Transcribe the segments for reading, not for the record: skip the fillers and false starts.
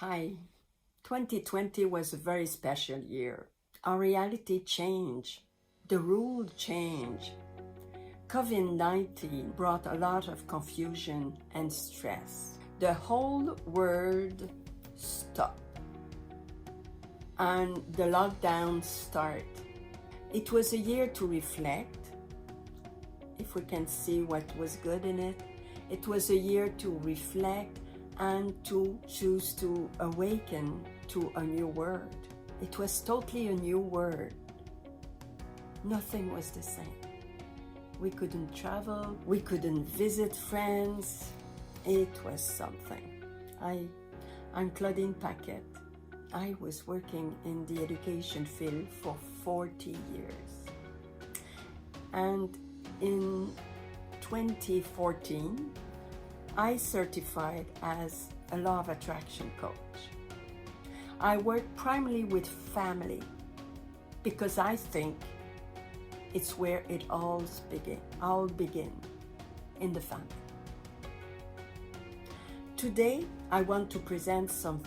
Hi, 2020 was a very special year. Our reality changed. The rule changed. COVID-19 brought a lot of confusion and stress. The whole world stopped and the lockdown started. It was a year to reflect, if we can see what was good in it. It was a year to reflect and to choose to awaken to a new world. It was totally a new world. Nothing was the same. We couldn't travel, we couldn't visit friends. It was something. I'm Claudine Paquet. I was working in the education field for 40 years. And in 2014, I certified as a law of attraction coach. I work primarily with family because I think it's where it all begin in the family. Today, I want to present some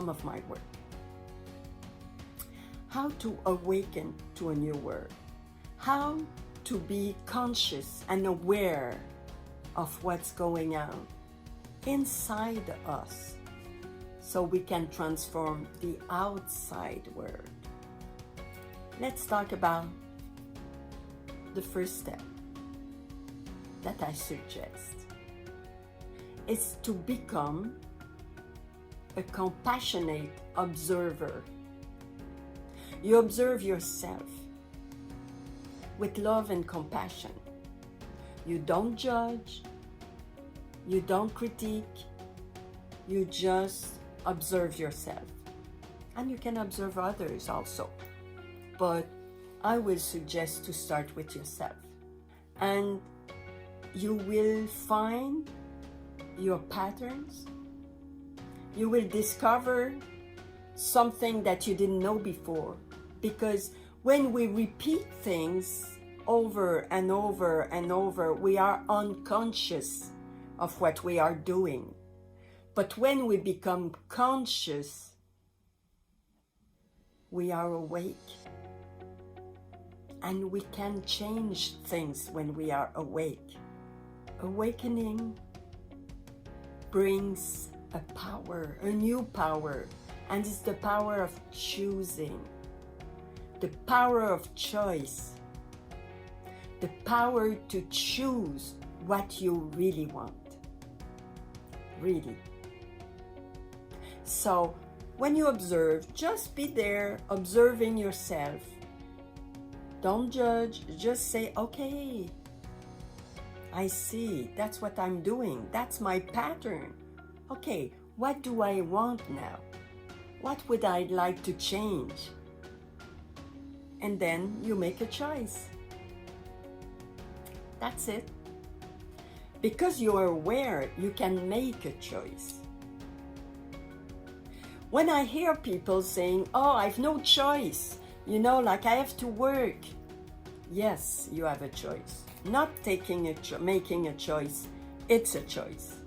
of my work. How to awaken to a new world. How to be conscious and aware of what's going on inside us so we can transform the outside world. Let's talk about the first step that I suggest. It's to become a compassionate observer. You observe yourself with love and compassion. You don't judge, you don't critique, you just observe yourself. And you can observe others also. But I will suggest to start with yourself. And you will find your patterns. You will discover something that you didn't know before. Because when we repeat things over and over and over, we are unconscious of what we are doing. But when we become conscious, we are awake. And we can change things when we are awake. Awakening brings a power, a new power, and it's the power of choosing, the power of choice. The power to choose what you really want. Really. So when you observe, just be there observing yourself. Don't judge, just say, okay, I see, that's what I'm doing. That's my pattern. Okay, what do I want now? What would I like to change? And then you make a choice. That's it. Because you are aware, you can make a choice. When I hear people saying, oh, I've no choice, like I have to work. Yes, you have a choice. Not making a choice, it's a choice.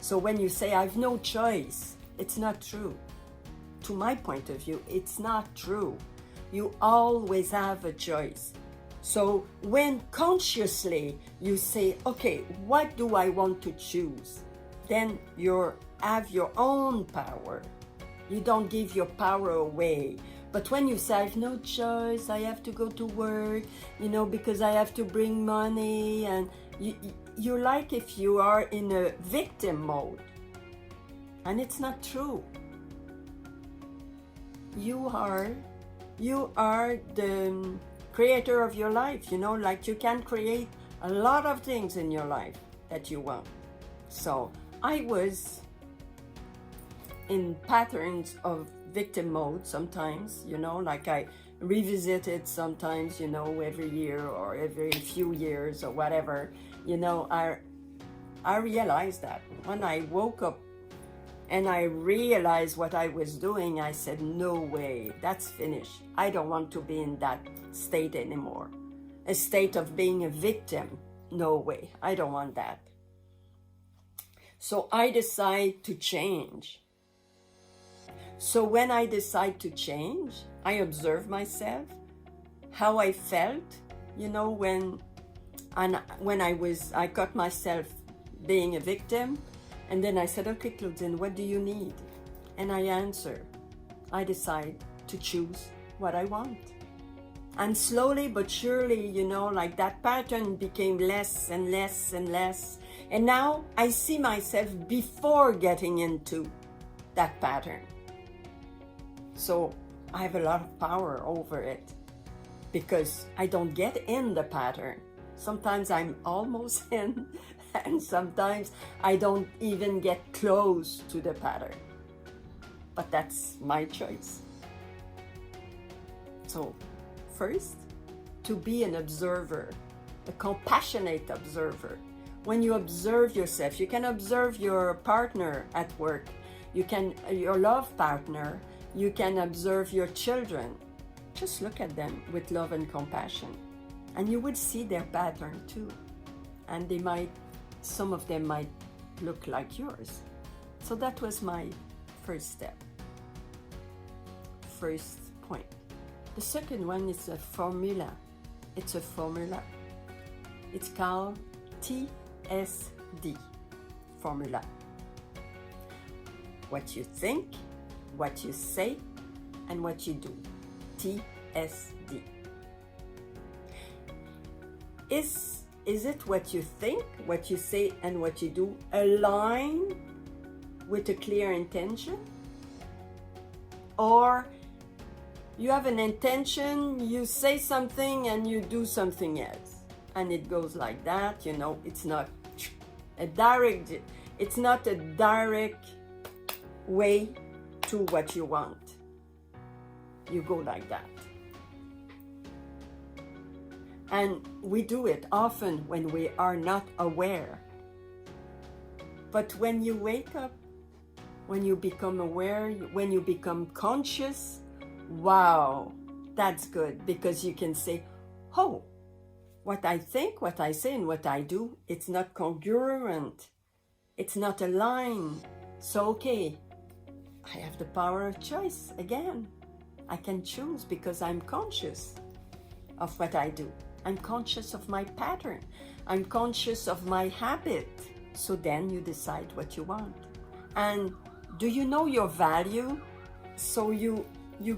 So when you say I've no choice, it's not true. To my point of view, it's not true. You always have a choice. So when consciously you say, okay, what do I want to choose? Then you have your own power. You don't give your power away. But when you say, I have no choice, I have to go to work, because I have to bring money, and you're like if you are in a victim mode. And it's not true. You are the creator of your life, like you can create a lot of things in your life that you want. So I was in patterns of victim mode sometimes, like I revisit it sometimes, every year or every few years or whatever. I realized that when I woke up and I realized what I was doing, I said, no way, that's finished. I don't want to be in that state anymore. A state of being a victim. No way, I don't want that. So I decide to change. So when I decide to change, I observe myself, how I felt, when I caught myself being a victim, and then I said, okay, Claudine, what do you need? And I answer, I decide to choose what I want. And slowly but surely, like that pattern became less and less and less. And now I see myself before getting into that pattern. So I have a lot of power over it because I don't get in the pattern. Sometimes I'm almost in, and sometimes I don't even get close to the pattern. But that's my choice. So first, to be an observer, a compassionate observer. When you observe yourself, you can observe your partner at work, your love partner, you can observe your children. Just look at them with love and compassion, and you would see their pattern too. And some of them might look like yours. So that was my first step. First point. The second one is a formula. It's a formula. It's called TSD formula. What you think, what you say, and what you do. TSD. Is it what you think, what you say, and what you do align with a clear intention? Or you have an intention, you say something and you do something else, and it goes like that. It's not a direct way to what you want. You go like that. And we do it often when we are not aware. But when you wake up, when you become aware, when you become conscious, wow, that's good, because you can say, oh, what I think, what I say, and what I do, it's not congruent. It's not aligned. So, okay, I have the power of choice again. I can choose because I'm conscious of what I do. I'm conscious of my pattern. I'm conscious of my habit. So then you decide what you want. And do you know your value? So you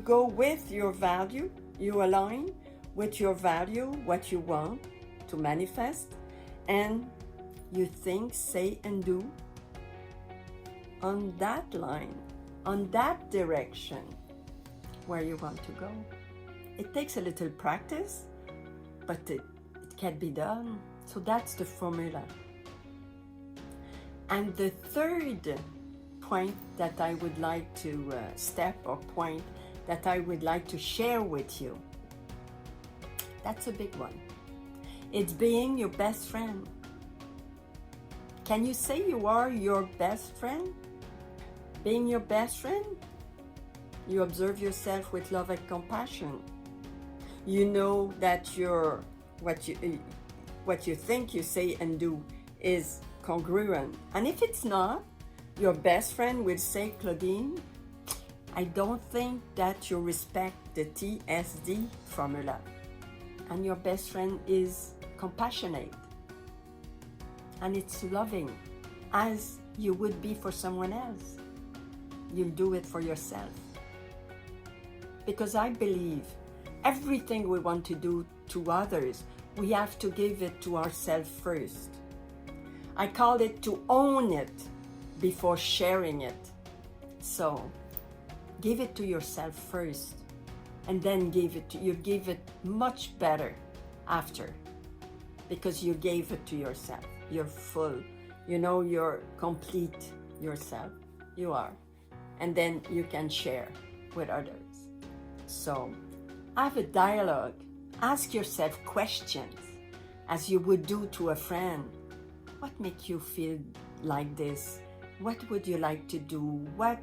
go with your value, you align with your value, what you want to manifest, and you think, say, and do on that line, on that direction where you want to go. It takes a little practice, but it can be done. So that's the formula. And the third point that I would like to that I would like to share with you, that's a big one. It's being your best friend. Can you say you are your best friend? Being your best friend, you observe yourself with love and compassion. You know that what you think, you say, and do is congruent. And if it's not, your best friend will say, Claudine, I don't think that you respect the TSD formula. And your best friend is compassionate. And it's loving, as you would be for someone else. You'll do it for yourself. Because I believe everything we want to do to others, we have to give it to ourselves first. I call it to own it before sharing it. So give it to yourself first, and then you give it much better after, because you gave it to yourself. You're full, you're complete yourself. You are. And then you can share with others. So have a dialogue. Ask yourself questions as you would do to a friend. What makes you feel like this? What would you like to do? What,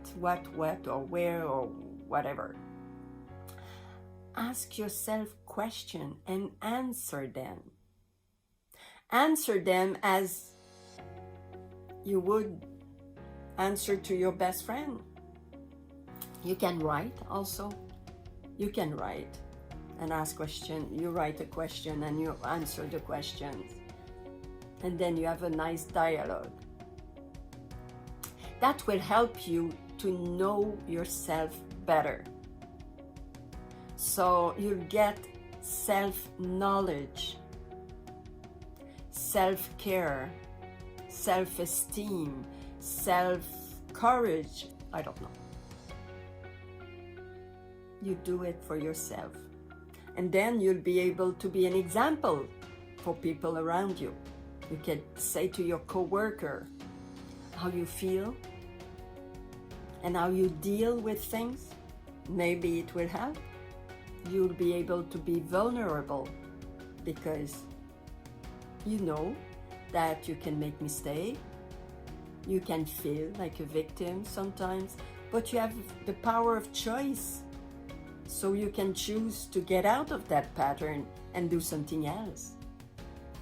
or where, or whatever. Ask yourself questions and answer them. Answer them as you would answer to your best friend. You can write also. You can write and ask questions. You write a question and you answer the questions. And then you have a nice dialogue. That will help you to know yourself better. So you'll get self-knowledge, self-care, self-esteem, self-courage. I don't know. You do it for yourself. And then you'll be able to be an example for people around you. You can say to your coworker how you feel and how you deal with things. Maybe it will help. You'll be able to be vulnerable because you know that you can make mistakes. You can feel like a victim sometimes, but you have the power of choice. So you can choose to get out of that pattern and do something else.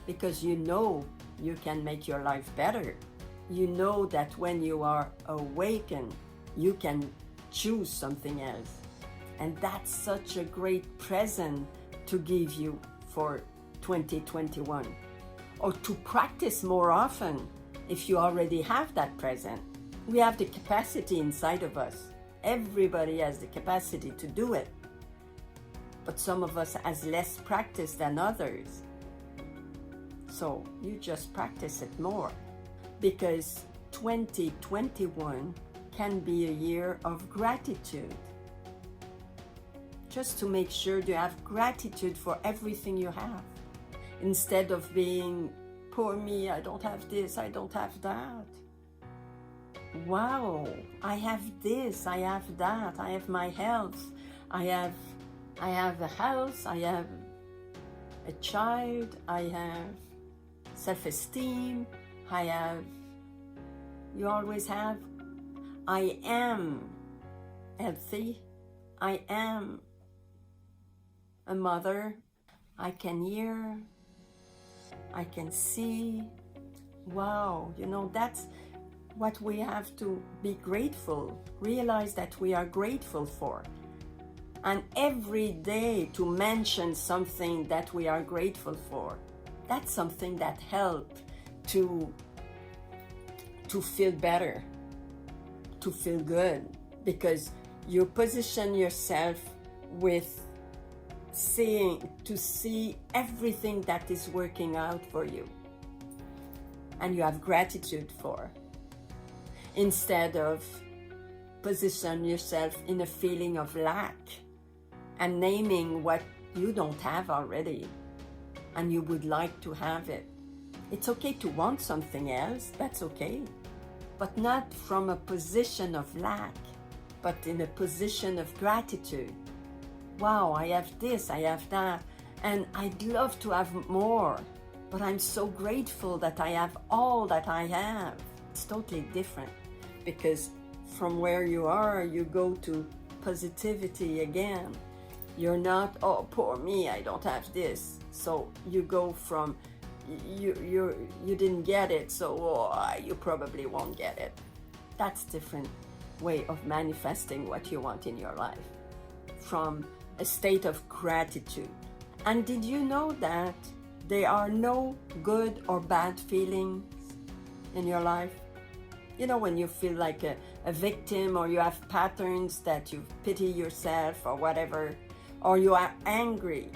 Because you know you can make your life better. You know that when you are awakened, you can choose something else. And that's such a great present to give you for 2021. Or to practice more often if you already have that present. We have the capacity inside of us. Everybody has the capacity to do it. But some of us has less practice than others. So you just practice it more, because 2021 can be a year of gratitude. Just to make sure you have gratitude for everything you have, instead of being, poor me, I don't have this, I don't have that. Wow, I have this, I have that, I have my health, I have a house, I have a child, I have self-esteem, you always have, I am healthy, I am a mother, I can hear, I can see. Wow, that's what we have to be grateful, realize that we are grateful for. And every day to mention something that we are grateful for. That's something that helps to feel better, to feel good, because you position yourself with to see everything that is working out for you and you have gratitude for, instead of position yourself in a feeling of lack and naming what you don't have already and you would like to have it. It's okay to want something else, that's okay, but not from a position of lack, but in a position of gratitude. Wow, I have this, I have that, and I'd love to have more, but I'm so grateful that I have all that I have. It's totally different, because from where you are, you go to positivity again. You're not, oh, poor me, I don't have this. So you go from, you didn't get it, so you probably won't get it. That's different way of manifesting what you want in your life, from a state of gratitude. And did you know that there are no good or bad feelings in your life? When you feel like a victim, or you have patterns that you pity yourself or whatever, or you are angry.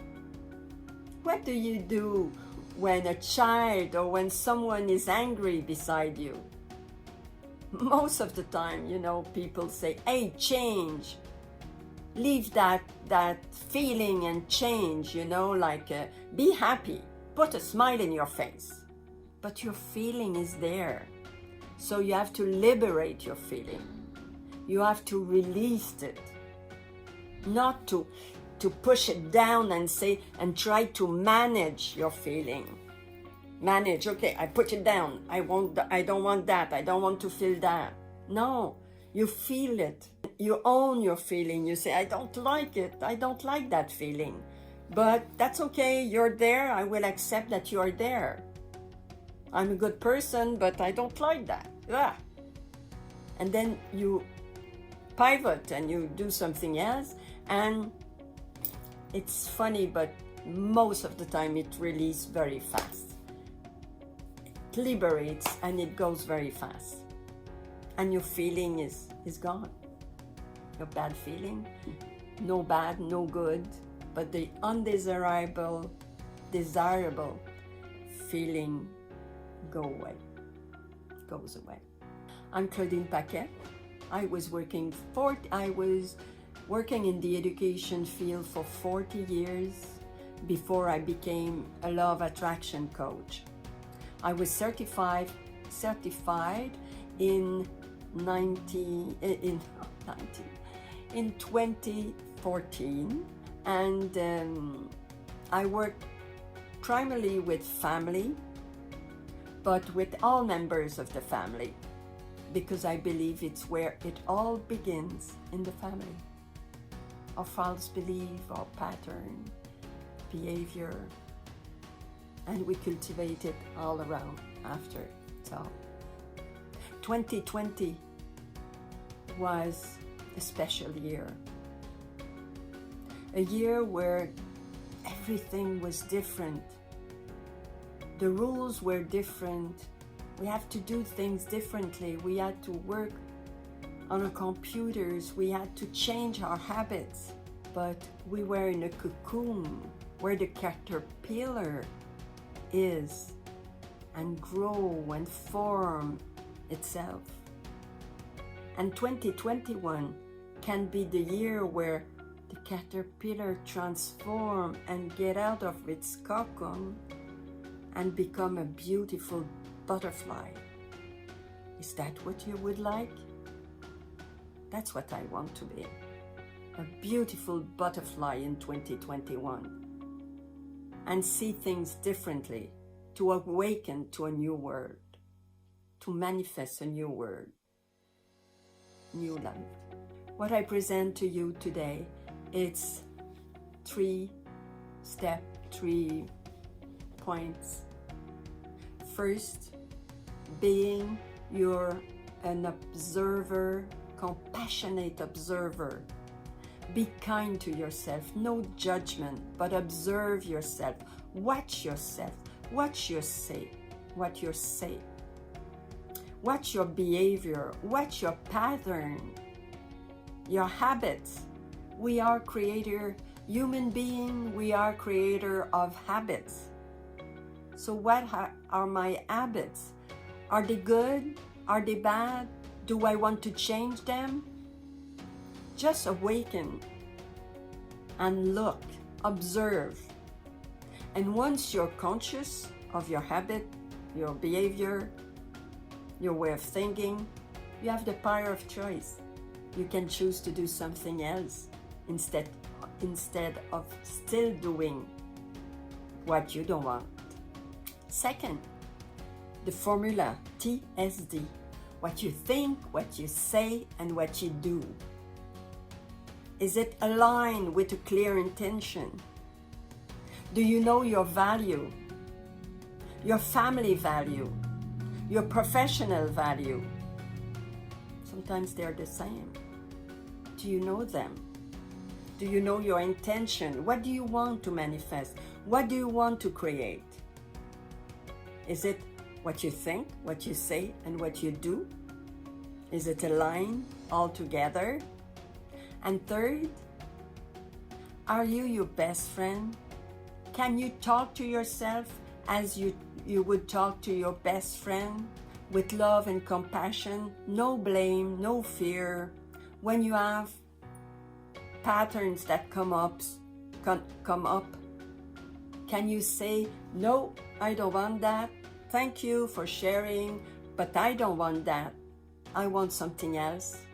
What do you do when a child or when someone is angry beside you? Most of the time, people say, hey, change. Leave that feeling and change, be happy. Put a smile in your face. But your feeling is there. So you have to liberate your feeling. You have to release it. Not to push it down and try to manage your feeling. Manage, okay, I put it down. I don't want that. I don't want to feel that. No, you feel it. You own your feeling. You say, I don't like it. I don't like that feeling. But that's okay. You're there. I will accept that you're there. I'm a good person, but I don't like that. Ah. and then you pivot and you do something else, and it's funny, but most of the time it releases very fast. It liberates and it goes very fast, and your feeling is gone. Your bad feeling, no bad, no good, but the undesirable, desirable feeling goes away. I'm Claudine Paquet. I was working in the education field for 40 years before I became a law of attraction coach. I was certified in 2014, and I worked primarily with family, but with all members of the family, because I believe it's where it all begins, in the family. Our false belief, our pattern, behavior, and we cultivate it all around after. So 2020 was a special year, a year where everything was different. The rules were different. We have to do things differently. We had to work on our computers. We had to change our habits. But we were in a cocoon where the caterpillar is and grow and form itself. And 2021 can be the year where the caterpillar transform and get out of its cocoon and become a beautiful butterfly. Is that what you would like? That's what I want to be. A beautiful butterfly in 2021. And see things differently, to awaken to a new world, to manifest a new world, new life. What I present to you today, it's 3 points. First, being an observer, compassionate observer. Be kind to yourself, no judgment, but observe yourself. Watch yourself, what you say. Watch your behavior, watch your pattern, your habits. We are human being, we are creator of habits. So what are my habits? Are they good? Are they bad? Do I want to change them? Just awaken and look, observe. And once you're conscious of your habit, your behavior, your way of thinking, you have the power of choice. You can choose to do something else instead of still doing what you don't want. Second, the formula TSD. What you think, what you say, and what you do. Is it aligned with a clear intention? Do you know your value, your family value, your professional value? Sometimes they're the same. Do you know them? Do you know your intention? What do you want to manifest? What do you want to create? Is it what you think, what you say, and what you do? Is it aligned all together? And third, are you your best friend? Can you talk to yourself as you would talk to your best friend, with love and compassion, no blame, no fear? When you have patterns that come up, can you say, no, I don't want that. Thank you for sharing, but I don't want that. I want something else.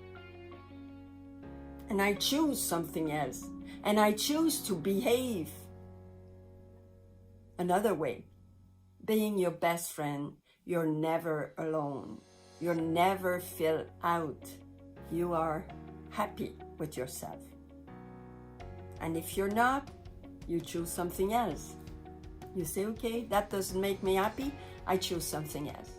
And I choose something else. And I choose to behave another way. Being your best friend, you're never alone. You're never filled out. You are happy with yourself. And if you're not, you choose something else. You say, okay, that doesn't make me happy. I choose something else.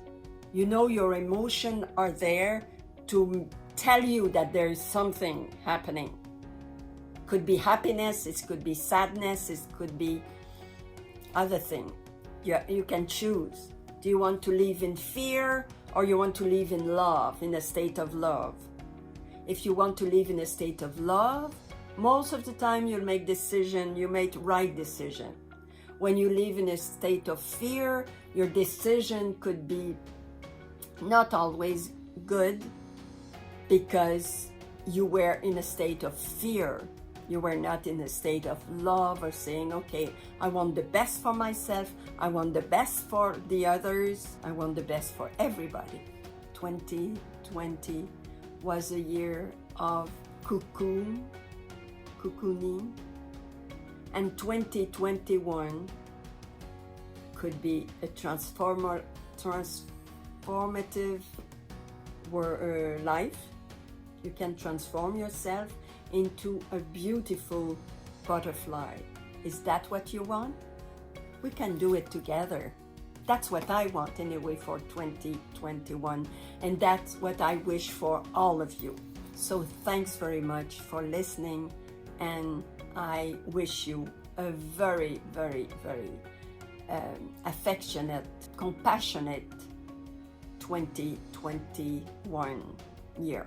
You know your emotions are there. to tell you that there is something happening. Could be happiness, it could be sadness, it could be other thing. You can choose. Do you want to live in fear, or you want to live in love, in a state of love? If you want to live in a state of love, most of the time you'll make decision, you make right decision. When you live in a state of fear, your decision could be not always good because you were in a state of fear. You were not in a state of love or saying, okay, I want the best for myself, I want the best for the others, I want the best for everybody. 2020 was a year of cocooning, and 2021 could be a transformative life. You can transform yourself into a beautiful butterfly. Is that what you want? We can do it together. That's what I want anyway for 2021, and that's what I wish for all of you. So thanks very much for listening, and I wish you a very, very, very affectionate, compassionate 2021 year.